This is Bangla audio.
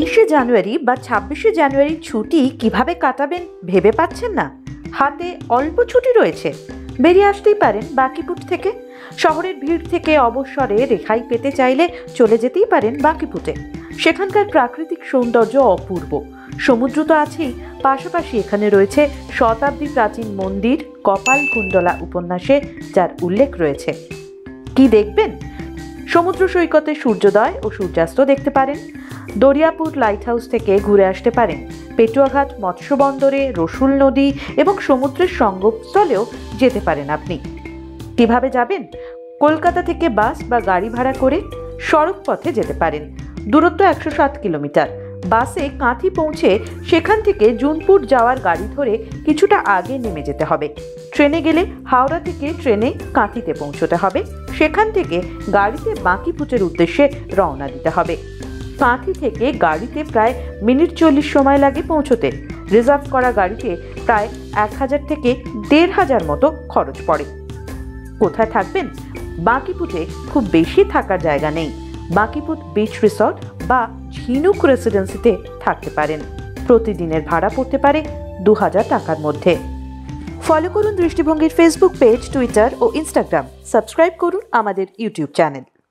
23শে জানুয়ারি বা 26শে জানুয়ারির ছুটি কিভাবে কাটাবেন ভেবে পাচ্ছেন না? হাতে অল্প ছুটি রয়েছে, বেরিয়ে আসতেই পারেন বাঁকিপুট থেকে। শহরের ভিড় থেকে অবসরে রেহাই পেতে চাইলে চলে যেতেই পারেন বাঁকিপুটে। সেখানকার প্রাকৃতিক সৌন্দর্য অপূর্ব, সমুদ্র তো আছেই, পাশাপাশি এখানে রয়েছে শতাব্দী প্রাচীন মন্দির কপালকুণ্ডলা উপন্যাসে যার উল্লেখ রয়েছে। কি দেখবেন? সমুদ্র সৈকতে সূর্যোদয় ও সূর্যাস্ত দেখতে পারেন। দরিয়াপুর লাইট হাউস থেকে ঘুরে আসতে পারেন। পেটুয়াঘাট মৎস্য বন্দরে, রসুল নদী এবং সমুদ্রের সঙ্গমস্থলেও যেতে পারেন আপনি। কিভাবে যাবেন? কলকাতা থেকে বাস বা গাড়ি ভাড়া করে সড়ক পথে যেতে পারেন। দূরত্ব 107 কিলোমিটার। বাসে কাঁথি পৌঁছে সেখান থেকে জুনপুর যাওয়ার গাড়ি ধরে কিছুটা আগে নেমে যেতে হবে। ট্রেনে গেলে হাওড়া থেকে ট্রেনে কাঁথিতে পৌঁছতে হবে। সেখান থেকে গাড়িতে বাঁকিপুটের উদ্দেশ্যে রওনা দিতে হবে। কাঁথি থেকে গাড়িতে প্রায় মিনিট 40 সময় লাগে পৌঁছতে। রিজার্ভ করা গাড়িতে প্রায় 1000 থেকে 1500 মতো খরচ পড়ে। কোথায় থাকবেন? বাঁকিপুটে খুব বেশি থাকার জায়গা নেই। বাঁকিপুট বিচ রিসর্ট বা ঝিনুক রেসিডেন্সিতে থাকতে পারেন। প্রতিদিনের ভাড়া পড়তে পারে 2000 টাকার মধ্যে। ফলো করুন দৃষ্টিভঙ্গির ফেসবুক পেজ, টুইটার ও ইনস্টাগ্রাম। সাবস্ক্রাইব করুন আমাদের ইউটিউব চ্যানেল।